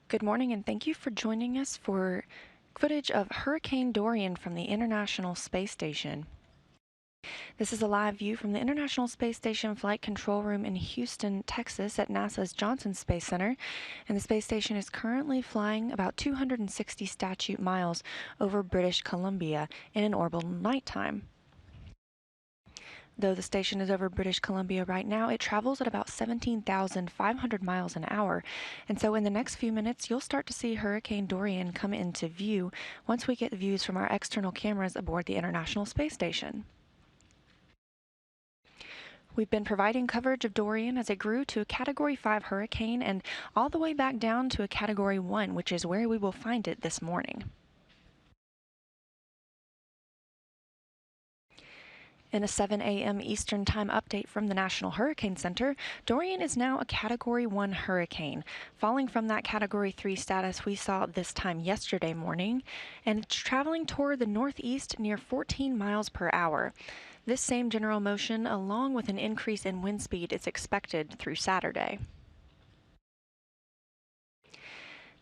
Good morning, and thank you for joining us for footage of Hurricane Dorian from the International Space Station. This is a live view from the International Space Station Flight Control Room in Houston, Texas at NASA's Johnson Space Center, and the space station is currently flying about 260 statute miles over British Columbia in an orbital nighttime. Though the station is over British Columbia right now, it travels at about 17,500 miles an hour, and so in the next few minutes you'll start to see Hurricane Dorian come into view once we get views from our external cameras aboard the International Space Station. We've been providing coverage of Dorian as it grew to a Category 5 hurricane and all the way back down to a Category 1, which is where we will find it this morning. In a 7 a.m. Eastern Time update from the National Hurricane Center, Dorian is now a Category 1 hurricane, falling from that Category 3 status we saw this time yesterday morning, and it's traveling toward the northeast near 14 miles per hour. This same general motion, along with an increase in wind speed, is expected through Saturday.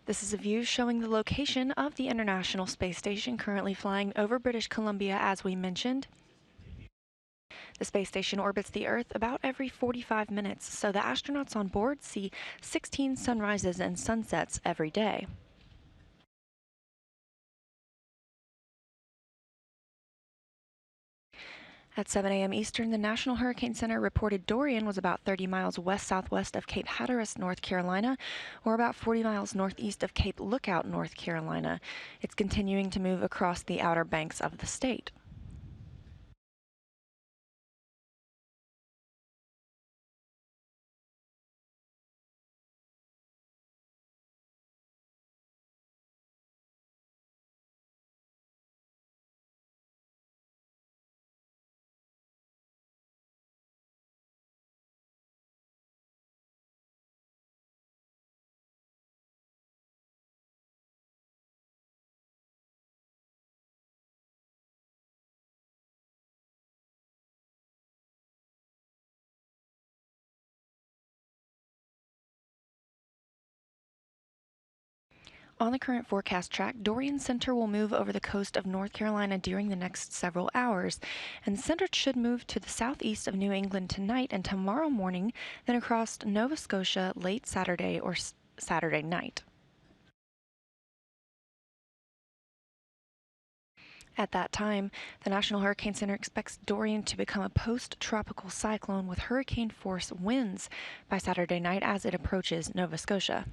This is a view showing the location of the International Space Station currently flying over British Columbia, as we mentioned. The space station orbits the Earth about every 45 minutes, so the astronauts on board see 16 sunrises and sunsets every day. At 7 a.m. Eastern, the National Hurricane Center reported Dorian was about 30 miles west-southwest of Cape Hatteras, North Carolina, or about 40 miles northeast of Cape Lookout, North Carolina. It's continuing to move across the outer banks of the state. On the current forecast track, Dorian's center will move over the coast of North Carolina during the next several hours, and the center should move to the southeast of New England tonight and tomorrow morning, then across Nova Scotia late Saturday or Saturday night. At that time, the National Hurricane Center expects Dorian to become a post-tropical cyclone with hurricane-force winds by Saturday night as it approaches Nova Scotia.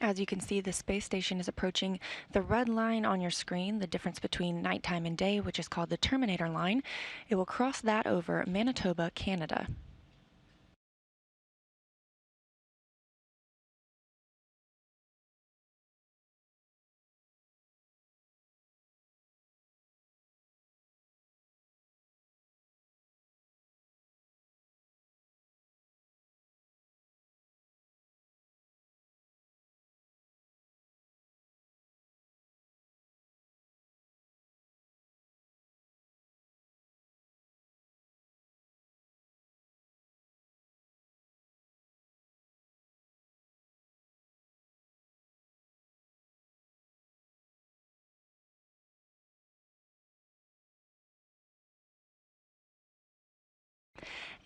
As you can see, the space station is approaching the red line on your screen, the difference between nighttime and day, which is called the Terminator line. It will cross that over Manitoba, Canada.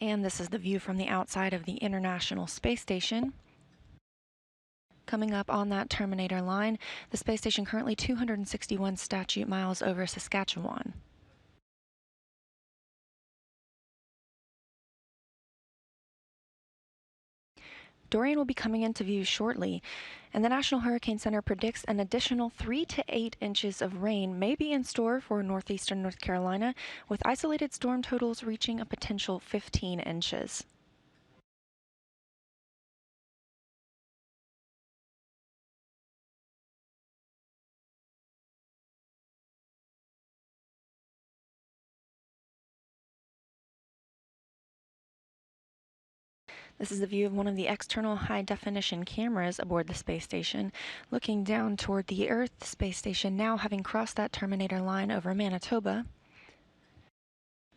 And this is the view from the outside of the International Space Station. Coming up on that Terminator line, the space station currently 261 statute miles over Saskatchewan. Dorian will be coming into view shortly, and the National Hurricane Center predicts an additional 3 to 8 inches of rain may be in store for northeastern North Carolina, with isolated storm totals reaching a potential 15 inches. This is the view of one of the external high-definition cameras aboard the space station, looking down toward the Earth. The space station now having crossed that terminator line over Manitoba.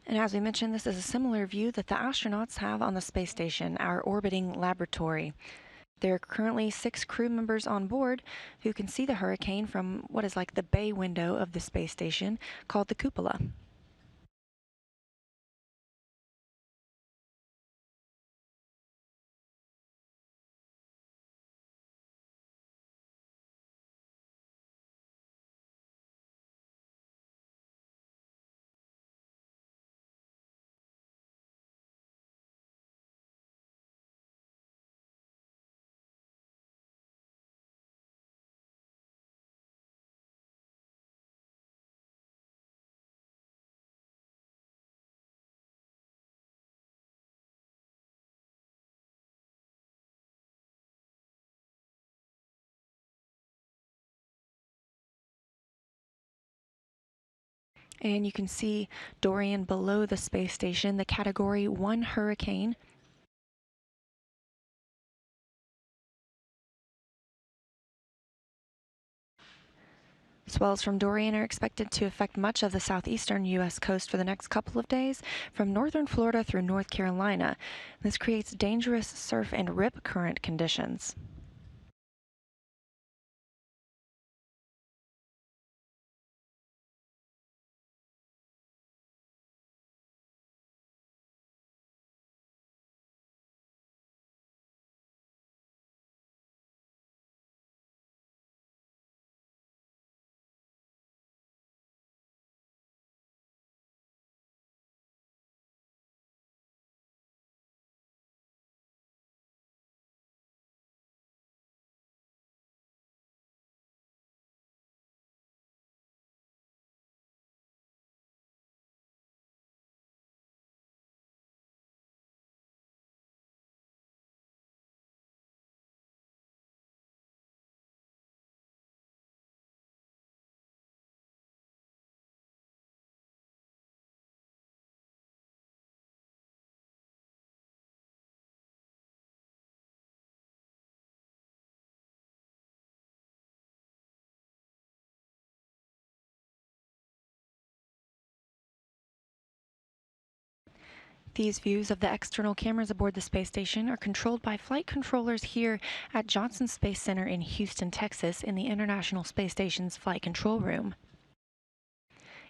And as we mentioned, this is a similar view that the astronauts have on the space station, our orbiting laboratory. There are currently 6 crew members on board who can see the hurricane from what is like the bay window of the space station, called the cupola. And you can see Dorian below the space station, the Category 1 hurricane. Swells from Dorian are expected to affect much of the southeastern U.S. coast for the next couple of days, from northern Florida through North Carolina. This creates dangerous surf and rip current conditions. These views of the external cameras aboard the space station are controlled by flight controllers here at Johnson Space Center in Houston, Texas, in the International Space Station's flight control room.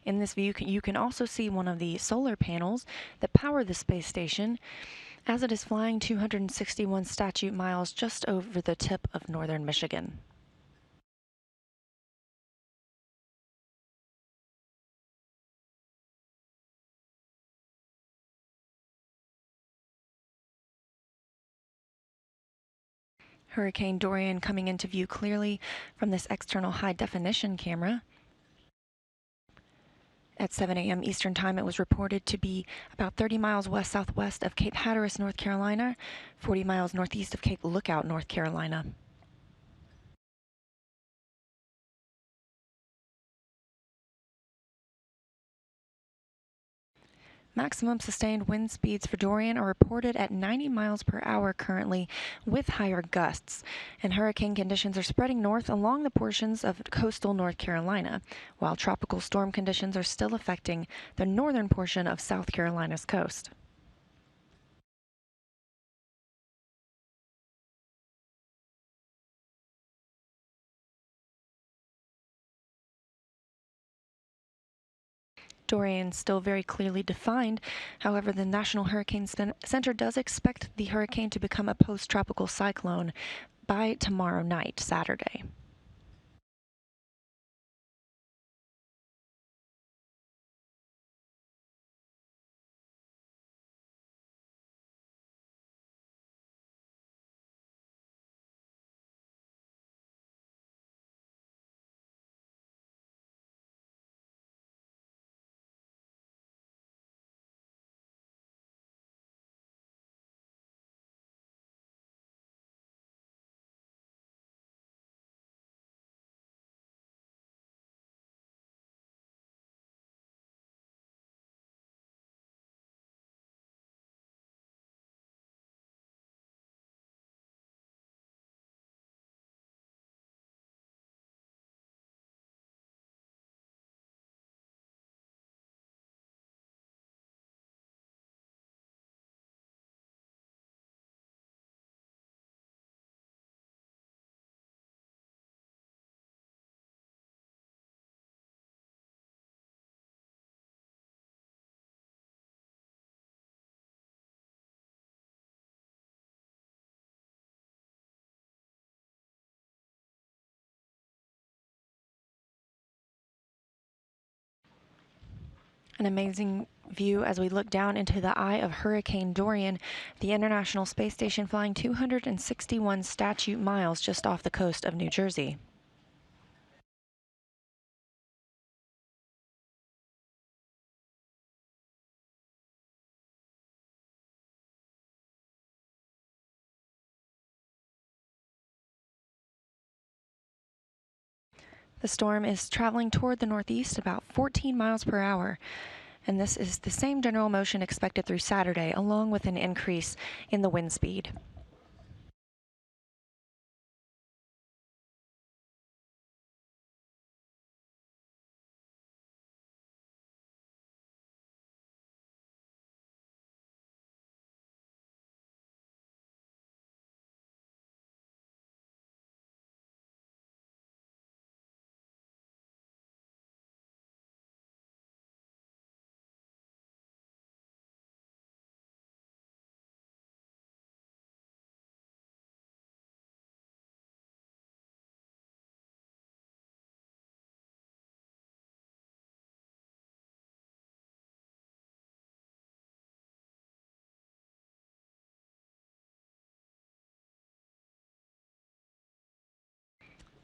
In this view, you can also see one of the solar panels that power the space station as it is flying 261 statute miles just over the tip of northern Michigan. Hurricane Dorian coming into view clearly from this external high-definition camera. At 7 a.m. Eastern Time, it was reported to be about 30 miles west-southwest of Cape Hatteras, North Carolina, 40 miles northeast of Cape Lookout, North Carolina. Maximum sustained wind speeds for Dorian are reported at 90 miles per hour currently, with higher gusts, and hurricane conditions are spreading north along the portions of coastal North Carolina, while tropical storm conditions are still affecting the northern portion of South Carolina's coast. Dorian still very clearly defined. However, the National Hurricane Center does expect the hurricane to become a post-tropical cyclone by tomorrow night, Saturday. An amazing view as we look down into the eye of Hurricane Dorian, the International Space Station flying 261 statute miles just off the coast of New Jersey. The storm is traveling toward the northeast about 14 miles per hour, and this is the same general motion expected through Saturday, along with an increase in the wind speed.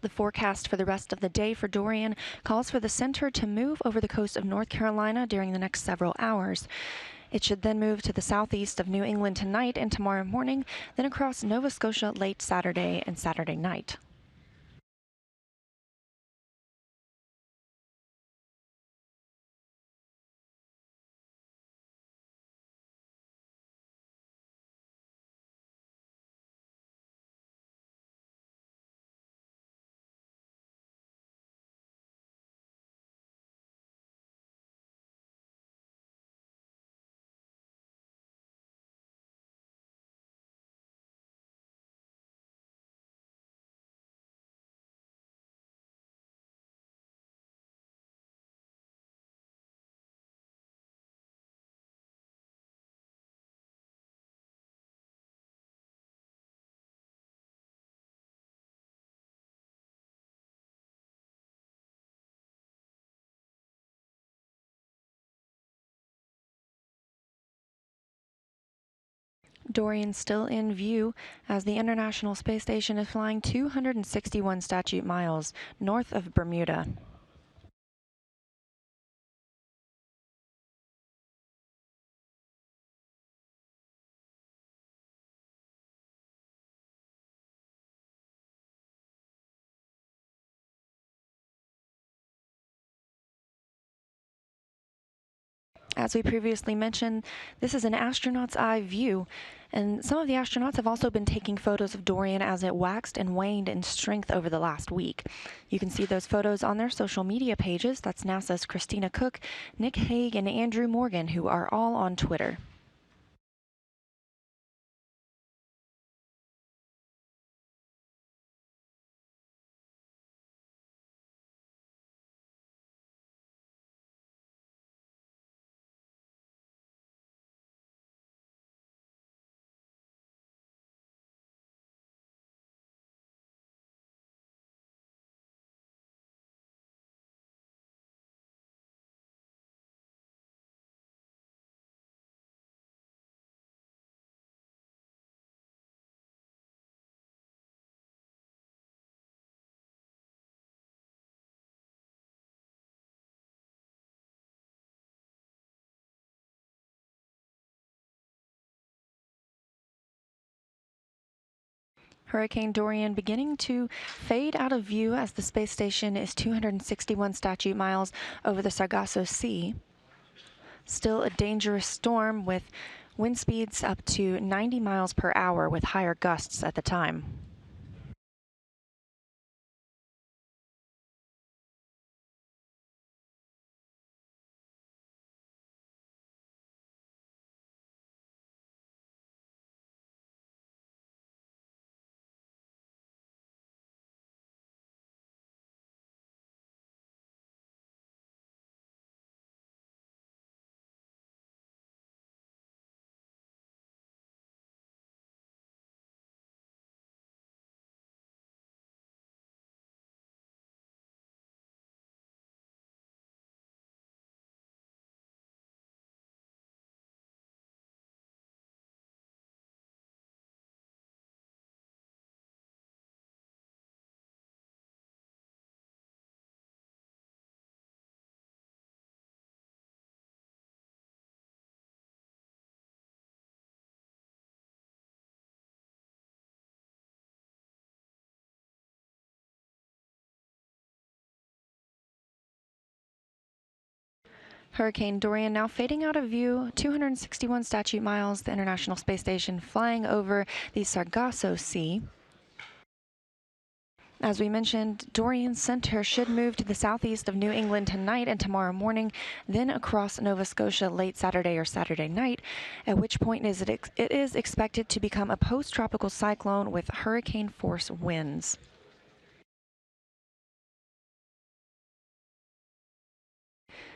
The forecast for the rest of the day for Dorian calls for the center to move over the coast of North Carolina during the next several hours. It should then move to the southeast of New England tonight and tomorrow morning, then across Nova Scotia late Saturday and Saturday night. Dorian still in view as the International Space Station is flying 261 statute miles north of Bermuda. As we previously mentioned, this is an astronaut's eye view, and some of the astronauts have also been taking photos of Dorian as it waxed and waned in strength over the last week. You can see those photos on their social media pages. That's NASA's Christina Cook, Nick Hague, and Andrew Morgan, who are all on Twitter. Hurricane Dorian beginning to fade out of view as the space station is 261 statute miles over the Sargasso Sea. Still a dangerous storm with wind speeds up to 90 miles per hour with higher gusts at the time. Hurricane Dorian now fading out of view, 261 statute miles, the International Space Station flying over the Sargasso Sea. As we mentioned, Dorian's center should move to the southeast of New England tonight and tomorrow morning, then across Nova Scotia late Saturday or Saturday night, at which point it is expected to become a post-tropical cyclone with hurricane force winds.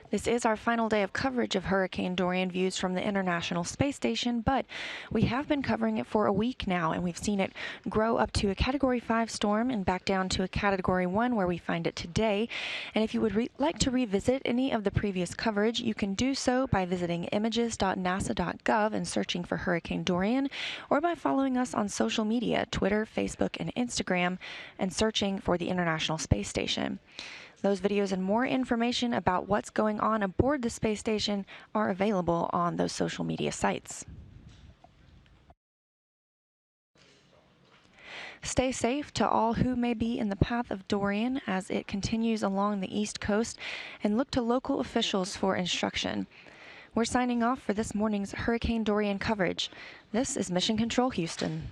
This is our final day of coverage of Hurricane Dorian views from the International Space Station, but we have been covering it for a week now, and we've seen it grow up to a Category 5 storm and back down to a Category 1 where we find it today. And if you would like to revisit any of the previous coverage, you can do so by visiting images.nasa.gov and searching for Hurricane Dorian, or by following us on social media, Twitter, Facebook, and Instagram, and searching for the International Space Station. Those videos and more information about what's going on aboard the space station are available on those social media sites. Stay safe to all who may be in the path of Dorian as it continues along the east coast, and look to local officials for instruction. We're signing off for this morning's Hurricane Dorian coverage. This is Mission Control Houston.